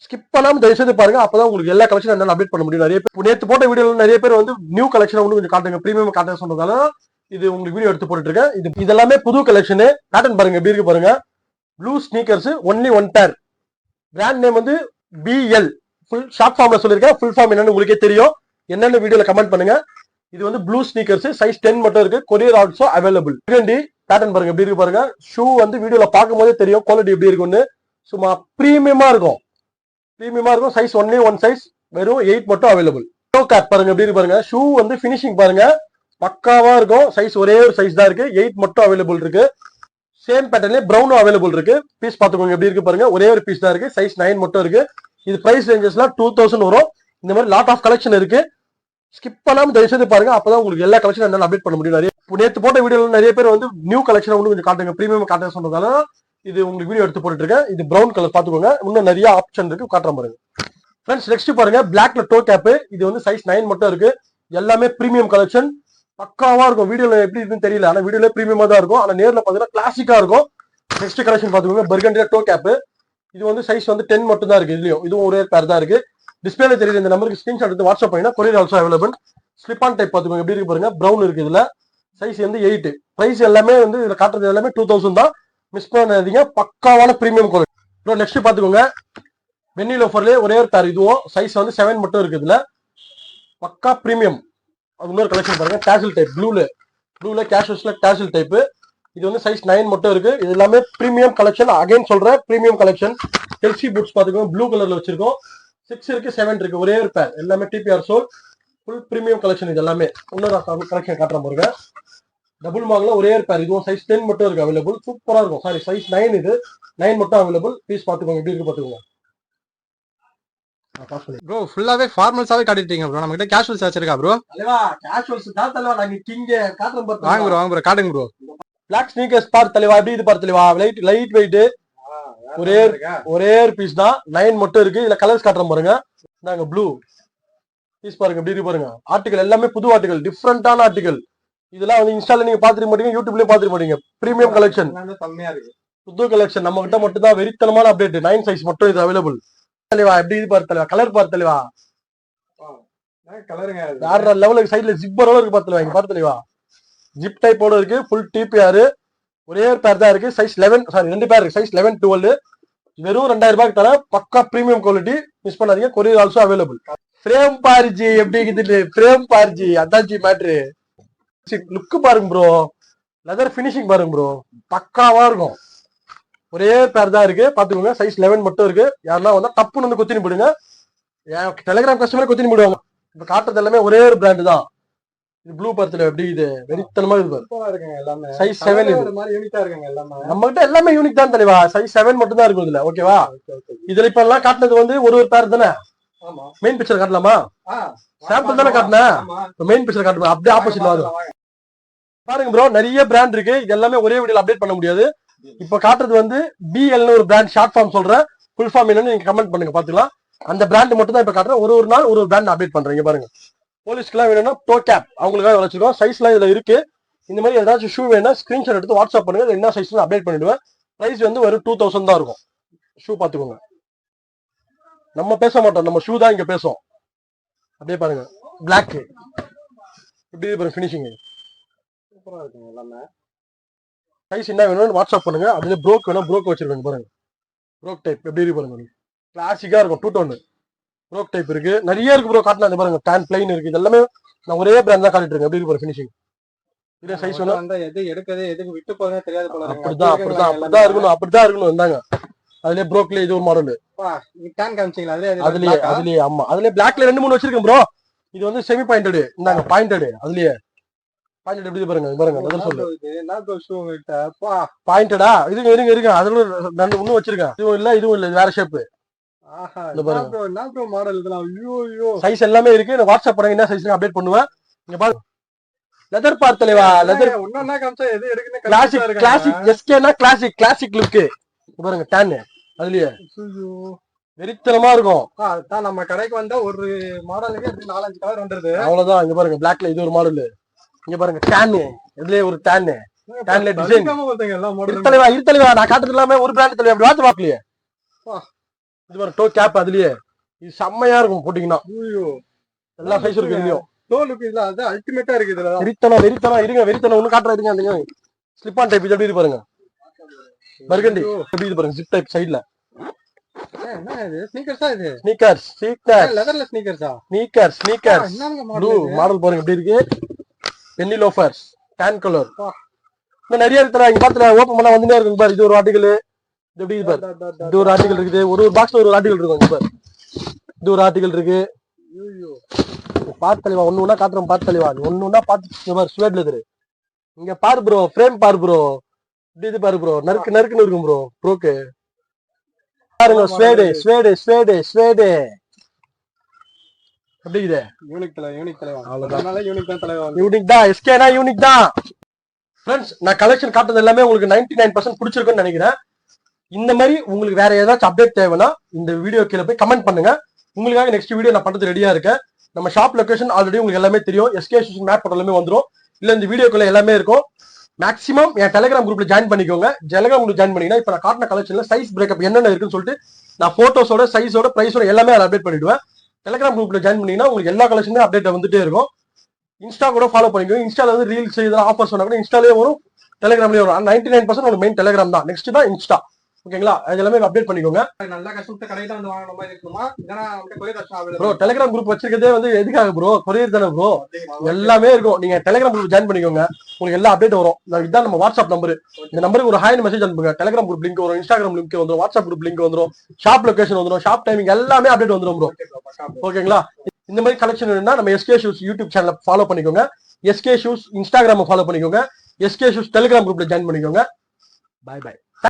Skip பண்ணாம தயவு செய்து பாருங்க. அப்பதான் உங்களுக்கு எல்லா கலெக்ஷன் என்னால அப்டேட் பண்ண முடியும். நிறைய பேர் நேத்து போட்ட வீடியோல நிறைய பேர் வந்து நியூ கலெக்ஷன் வந்து கொஞ்சம் காட்டுங்க, பிரீமியம் காட்ட சொன்னதால இது உங்களுக்கு வீடியோ எடுத்து போட்டுட்டு இருக்கேன். இது எல்லாமே புது கலெக்ஷன். பேட்டர்ன் பாருங்க எப்படி இருக்கு பாருங்க. ப்ளூ ஸ்னீக்கர்ஸ் ஒன்லி ஒன் பேர். பிராண்ட் நேம் வந்து பிஎல். ஃபுல் ஷார்ட் ஃபார்ம்ல சொல்லிருக்கேன். ஃபுல் ஃபார்ம் என்னன்னு உங்களுக்கே தெரியும். என்னன்னு வீடியோல கமெண்ட் பண்ணுங்க. இது வந்து ப்ளூ ஸ்னீக்கர்ஸ் சைஸ் 10 மட்டும் இருக்கு. Courier also available. பேட்டர்ன் பாருங்க எப்படி இருக்கு பாருங்க. ஷூ வந்து வீடியோல பார்க்கும்போதே தெரியும் குவாலிட்டி எப்படி இருக்குன்னு. சும்மா பிரீமியமா இருக்கும். சைஸ் ஒன்லி ஒன் சைஸ், வெறும் 8 மட்டும் அவைலபிள். டோ கேப் பாருங்க எப்படி இருக்கு பாருங்க. ஷூ வந்து ஃபினிஷிங் பாருங்க பக்காவா இருக்கும். சைஸ் ஒரே ஒரு சைஸ் தான் இருக்கு. 8 மட்டும் அவைலபிள் இருக்கு. சேம் பேட்டர்ன்ல பிரவுனும் அவைலபிள் இருக்கு. பீஸ் பாத்துக்கோங்க எப்படி இருக்கு பாருங்க. ஒரே ஒரு பீஸ் தான் இருக்கு. சைஸ் 9 மட்டும் இருக்கு. இது பிரைஸ் ரேஞ்சஸ்லாம் 2000 வரும். இந்த மாதிரி லாட் ஆஃப் கலெக்ஷன் இருக்கு. ஸ்கிப் பண்ணாம தயவு செய்து பாருங்க. அப்பதான் உங்களுக்கு எல்லா கலெக்ஷன் என்னால அப்டேட் பண்ண முடியும். நிறைய நேத்து போட்ட வீடியோல நிறைய பேர் வந்து நியூ கலெக்ஷன் வந்து கொஞ்சம் காட்டுங்க, பிரீமியம் காட்ட சொன்னதால இது உங்களுக்கு வீடியோ எடுத்து போட்டுட்டு இருக்கேன். இது பிரவுன் கலர் பாத்துக்கோங்க. இன்னும் நிறைய ஆப்ஷன் இருக்கு, காட்டுற பாருங்க. ஃப்ரெண்ட்ஸ் நெக்ஸ்ட் பாருங்க பிளாக்ல டோ கேப். இது வந்து சைஸ் 9 மட்டும் இருக்கு. எல்லாமே பிரீமியம் கலெக்ஷன் பக்காவா இருக்கும். வீடியோல எப்படி இருக்குன்னு தெரியல, ஆனா வீடியோல பிரீமியமா தான் இருக்கும். ஆனா நேர்ல பாத்தீங்கன்னா கிளாசிக்கா இருக்கும். நெக்ஸ்ட் கலெக்ஷன் பாத்துக்கோங்க பர்கண்டியா டோ கேப். இது வந்து சைஸ் வந்து 10 மட்டும் தான் இருக்கு. இதுவும் ஒரே பேர் தான் இருக்கு. டிஸ்பிளேல தெரியுது. இந்த நம்பருக்கு ஸ்கிரீன்ஷாட் எடுத்து வாட்ஸ்அப் பண்ணினா courier also available. Slip on type பாத்துக்கோங்க எப்படி இருக்கு பாருங்க. பிரவுன் இருக்கு. இதுல சைஸ் வந்து 8. பிரைஸ் எல்லாமே வந்து இதுல காட்டுறது எல்லாமே 2000 தான். மிஸ் பண்ணாதீங்க. பக்காவான பிரீமியம் குவாலிட்டி. நெக்ஸ்ட் பாத்துக்கோங்க வென்னி லோஃபர்லயே ஒரே ஒரு பேர். இதுவும் சைஸ் வந்து 7 மட்டும் இருக்கு. இதுல பக்கா பிரீமியம். அது இன்னொரு கலெக்ஷன் பாருங்க. கேஷுவல் டைப் ப்ளூல கேஷுவல்ஸ்ல கேஷுவல் டைப். இது வந்து சைஸ் 9 மட்டும் இருக்கு. இது எல்லாமே பிரீமியம் கலெக்ஷன். அகைன் சொல்றேன் பிரீமியம் கலெக்ஷன். எல்சி பூட்ஸ் பாத்துக்கோங்க ப்ளூ கலர்ல வச்சிருக்கோம். 6 இருக்கு 7 இருக்கு. ஒரே ஒரு பேர். எல்லாமே TPR sole. Full premium collection. இது எல்லாமே இன்னொரு கலெக்ஷன் காட்டுற பாருங்க. டபுள் மார்க்ல ஒரே ஒரு பேர். இதுவும் சைஸ் 10 மட்டும் இருக்கு அவைலபிள். சூப்பரா இருக்கும். Sorry size 9. இது 9 மட்டும் அவைலபிள். பீஸ் பாத்துக்கோங்க எப்படி இருக்கு பாத்துக்கோங்க. ப்ரோ ஃபுல்லாவே ஃபார்மல்ஸாவே காட்டிட்டீங்க ப்ரோ. நம்ம கிட்ட கேஷுவல்ஸ் வச்சிருக்கா ப்ரோ? தலைவா கேஷுவல்ஸ் தான் தலைவா. நாங்க கிங்க காட்டுறோம் பாருங்க. வாங்க ப்ரோ காட்டுங்க ப்ரோ. பிளாக் ஸ்னீக்கர்ஸ் பார் தலைவா எப்படி இது பார் தலைவா. Light weight. ஒரே ஒரு பீஸ் தான். 9 மட்டும் இருக்கு. இதுல கலர்ஸ் காட்டுறோம் பாருங்க. நாங்க ப்ளூ பீஸ் பாருங்க எப்படி இருக்கு பாருங்க. ஆர்டிகல் எல்லாமே புது ஆர்டிகல், டிஃப்ரெண்டான ஆர்டிகல். இதெல்லாம் வந்து இன்ஸ்டால நீங்க பாத்துக்க மாட்டீங்க, யூடியூப்லயே பாத்துக்க மாட்டீங்க. பிரீமியம் கலெக்ஷன், புது கலெக்ஷன். நம்ம கிட்ட மட்டும் தான் வெறித்தனமான அப்டேட். 9 சைஸ் மட்டும் இது அவைலபிள். தலைவா எப்படி இது பாரு தலைவா. கலர் பாரு தலைவா. வேற லெவலுக்கு சைடுல ஜிப்பரோட இருக்கு பாரு தலைவா. இங்க பாரு தலைவா. ஜிப் டைப்போட இருக்கு. Full DPR. ஒரே ஒரு பேர் தான் இருக்கு. சைஸ் 11 சாரி 2 பேர் இருக்கு. சைஸ் 11 12. வெறும் 2000 ரூபாய்க்கு தர. பக்கா பிரீமியம் குவாலிட்டி. மிஸ் பண்ணாதீங்க. Courier also available. ஃப்ரேம் பாருஜி எப்படி இருக்குது. ஃப்ரேம் பாருஜி அதான்ஜி மேட்ரு. லுக் பாருங்க ப்ரோ. லெதர் ஃபினிஷிங் பாருங்க ப்ரோ. பக்காவா இருக்கும். ஒரே பேர் தான் இருக்கு பாத்துக்கோங்க. சைஸ் 11 மட்டும் இருக்கு. யாருன்னா வந்தா டப்புன்னு வந்து கொத்தினி போடுங்க. டெலிகிராம் கஸ்டமரே கொத்தினி போடுவாங்க. இப்ப காட்டுறது எல்லாமே ஒரே ஒரு பிராண்ட் தான். இது ப்ளூ பர்த்ல எப்படி இது வெறித்தனமா இருக்கு. சைஸ் 7 இது. நம்ம கிட்ட எல்லாமே யூனிக் தான் தலைவா. சைஸ் 7 மட்டும் தான் இருக்கும் இதுல. ஓகேவா. இதுல இப்ப எல்லாம் காட்டுனது வந்து ஒரு பேர் தானே. Main picture காட்டலாமா? சாம்பிள் தானே காட்டினேன். மெயின் பிக்சர் காட்டுமா அப்படியே ஆப்போசிட்ல வரும் பாருங்க ப்ரோ. நிறைய பிராண்ட் இருக்கு. இது எல்லாமே ஒரே வீடியோல அப்டேட் பண்ண முடியாது. இப்ப காட்டுறது வந்து பிஎல்னு ஒரு பிராண்ட். ஷார்ட் ஃபார்ம் சொல்றேன். ஃபுல் ஃபார்ம் என்னன்னு நீங்க கமெண்ட் பண்ணுங்க பாத்துக்கலாம். அந்த பிராண்ட் மட்டும் தான் இப்ப காட்டுறேன். ஒரு நாள் ஒரு பிராண்ட் அப்டேட் பண்றீங்க பாருங்க. போலீஸ்க்குலாம் வேணும்னா டோ கேப் அவங்களுக்காக வச்சிருக்கோம். சைஸ்லாம் இதுல இருக்கு. இந்த மாதிரி ஏதாச்சும் ஷூ வேணா ஸ்கிரீன்ஷாட் எடுத்து வாட்ஸ்அப் பண்ணுங்க. என்ன சைஸ்ல அப்டேட் பண்ணிடுவேன். பிரைஸ் வந்து வெறும் 2000 தான் இருக்கும். ஷூ பாத்துக்கோங்க. நம்ம பேச மாட்டோம், நம்ம ஷூ தான் இங்க பேசும். அப்படியே பாருங்க. பிளாக் எப்படி பாருங்க ஃபினிஷிங் சூப்பரா இருக்குங்க. எல்லாமே சைஸ் என்ன வேணும்னு வாட்ஸ்அப் பண்ணுங்க. அதுல ப்ரோக் வேணும், ப்ரோக் வச்சிருக்கேன் பாருங்க. ப்ரோக் டைப் எப்படி இருக்கு பாருங்க. கிளாசிக்கா இருக்கும். 2 டோன் ப்ரோக் டைப் இருக்கு. நிறைய இருக்கு ப்ரோ. காட்டினா பாருங்க. டேன் பிளைன் இருக்கு. இது எல்லாமே நான் ஒரே பிராண்ட் தான் காட்டிட்டு இருக்கேன். எப்படி இருக்கு ஃபினிஷிங். இதே சைஸ் வேணும். எது எடுக்கிறது எதுக்கு விட்டு போறதே தெரியாது போல. அப்படிதான் இருக்கணும். இருந்தாங்க அதுலயே ப்ரோக்ல இது ஒரு மாடல். டேன் காமிச்சீங்களா? அதுலயே ஆமா. அதுலயே பிளாக்ல 2-3 வச்சிருக்கேன் ப்ரோ. இது வந்து செமி பாயிண்டட். இந்தாங்க பாயிண்டட். அதுலயே பாயிண்டட் எப்படி பாருங்க. பாருங்க அத சொல்லு. பாயிண்டடா இருங்க. அதுல இன்னும் வச்சிருக்கேன். இதுவும் இல்ல வேற ஷேப். சைஸ் எல்லாமே இருக்கு. நான் வாட்ஸ்அப் பண்ணுங்க. என்ன சைஸ் அப்டேட் பண்ணுவேன். இங்க பாருங்க. லெதர் பார் தலைவா. லெதர் ஒண்ணா காமிச்சா எது எடுக்குன்னு கிளாசிக் எஸ்கேனா கிளாசிக் லுக் பாருங்க. டேன் அதுலயே வெறித்தனமா இருக்கும். அதான் நம்ம கடைக்கு வந்தா ஒரு மாடலுக்கு 4-5 கலர் வந்துருது. அவ்வளவுதான். இங்க பாருங்க பிளாக்ல இது ஒரு மாடல். இங்க பாருங்க டேன். இதுலயே ஒரு டேன்ல டிசைன். இருத்தலைவா நான் காட்டுறது எல்லாமே ஒரு பிராண்ட் தலைவா. அப்படி வாத்து பாக்கலையே. இது ஒரு டோ கேப் அதுலயே இது செம்மையா இருக்கும் போட்டீங்கன்னா ஐயோ எல்லா சைஸ் இருக்கு இதுலயும் தோலுக்கு இதுல அது அல்டிமேட்டா இருக்கு இதுல வெறித்தனம் இருங்க ஒண்ணு காட்டுறா இருங்க அந்த ஸ்லிப் ஆன் டைப் இது எப்படி இருக்கு பாருங்க பர்கண்டி எப்படி இது பாருங்க ஜிப் டைப் சைடுல என்ன இது ஸ்னீக்கர்ஸா இது ஸ்னீக்கர்ஸ் லெதர்ல ஸ்னீக்கர்ஸா ஸ்னீக்கர்ஸ் என்னங்க ப்ளூ மாடல் பாருங்க எப்படி இருக்கு பென்னி லோஃபர்ஸ் tan கலர் இன்னும் நிறைய இருக்குடா இங்க பாத்துல ஓபன் பண்ணா வந்துட்டே இருக்கு பாரு இது ஒரு ஆர்டிகல் இது எப்படி பாரு இது ஒரு ஆர்டிகல் இருக்குது ஒரு பாக்ஸ்ல ஒரு ஆர்டிகல் இருக்கும் இங்க பாரு இது ஒரு ஆர்டிகல் இருக்கு ஐயோ பாத்து தலைவா ஒண்ணு காட்டுறோம் பாத்து தலைவா ஒண்ணு பாத்து பாரு ஸ்வேட்ல இருக்கு இங்க பாரு ப்ரோ ஃப்ரேம் பாரு ப்ரோ இது பாரு ப்ரோ நறுக்குன்னு இருக்கும் ப்ரோக்கு பாருங்க ஸ்வேடு எப்படி இது யூனிக் தலைவா அதனால யூனிக் தான் தலைவா யூனிக் தான் எஸ்கேனா யூனிக் தான் ஃப்ரெண்ட்ஸ் நான் கலெக்ஷன் காட்டுறது எல்லாமே உங்களுக்கு 99% பிடிச்சிருக்குன்னு நினைக்கிறேன் இந்த மாதிரி உங்களுக்கு வேற ஏதாச்சும் அப்டேட் தேவைன்னா இந்த வீடியோ கீழே போய் கமெண்ட் பண்ணுங்க உங்களுக்காக நெக்ஸ்ட் வீடியோ நான் பண்றது ரெடியா இருக்கேன் நம்ம ஷாப் லொகேஷன் ஆல்ரெடி உங்களுக்கு எல்லாமே தெரியும் எஸ்கே மேப் போட்ட எல்லாமே வந்துடும் இல்ல இந்த வீடியோக்குள்ள எல்லாமே இருக்கும் மேக்ஸிமம் என் டெலிகிராம் குரூப்ல ஜாயின் பண்ணிக்கோங்க டெலிகிராம் குரூப் ஜாயின் பண்ணிங்கன்னா இப்ப நான் காட்டின கலெக்ஷன்ல சைஸ் பிரேக்கப் என்னென்ன இருக்குன்னு சொல்லிட்டு நான் போட்டோஸோட சைஸோட பிரைஸோட எல்லாமே அதை அப்டேட் பண்ணிடுவேன் டெலிகிராம் குரூப்ல ஜாயின் பண்ணீங்கன்னா உங்களுக்கு எல்லா கலெக்ஷனுமே அப்டேட் வந்துட்டே இருக்கும் இன்ஸ்டா கூட ஃபாலோ பண்ணிக்கோங்க இன்ஸ்டால வந்து ரீல்ஸ் இதெல்லாம் ஆஃபர்ஸ் சொன்னா கூட இன்ஸ்டாலே வரும் டெலிகிராம்லயே வரும் 99% உங்களுக்கு மெயின் டெலிகிராம் தான் நெக்ஸ்ட் தான் இன்ஸ்டா ஓகேங்களா அது எல்லாமே அப்டேட் பண்ணிக்கோங்க நல்லா கஷ்டப்பட்ட கடையில வந்து வாங்குற மாதிரி இருக்குமா இதனா courier option bro Telegram group வச்சிருக்கதே வந்து எதுக்காக ப்ரோ கொரியர் தானே ப்ரோ எல்லாமே இருக்கும் நீங்க டெலிகிராம் குரூப் ஜாயின் பண்ணிக்கோங்க உங்களுக்கு எல்லா அப்டேட் வரும் இதுதான் நம்ம வாட்ஸ்அப் நம்பர் இந்த நம்பருக்கு ஒரு ஹாய் மெசேஜ் அனுப்புங்க டெலிகிராம் குரூப் லிங்க் வரும் இன்ஸ்டாகிராம் லிங்க் வந்துரும் வாட்ஸ்அப் குரூப் லிங்க் வந்துரும் ஷாப் லொகேஷன் வந்துரும் ஷாப் டைமிங் எல்லாமே அப்டேட் வந்துரும் ப்ரோ ஓகேங்களா இந்த மாதிரி கலெக்ஷன் வேணும்னா நம்ம எஸ்கே ஷூஸ் யூடியூப் சேனலை ஃபாலோ பண்ணிக்கோங்க எஸ்கே ஷூஸ் இன்ஸ்டாகிராம் ஃபாலோ பண்ணிக்கோங்க எஸ்கே ஷூஸ் டெலிகிராம் குரூப்ல ஜாயின் பண்ணிக்கோங்க பாய்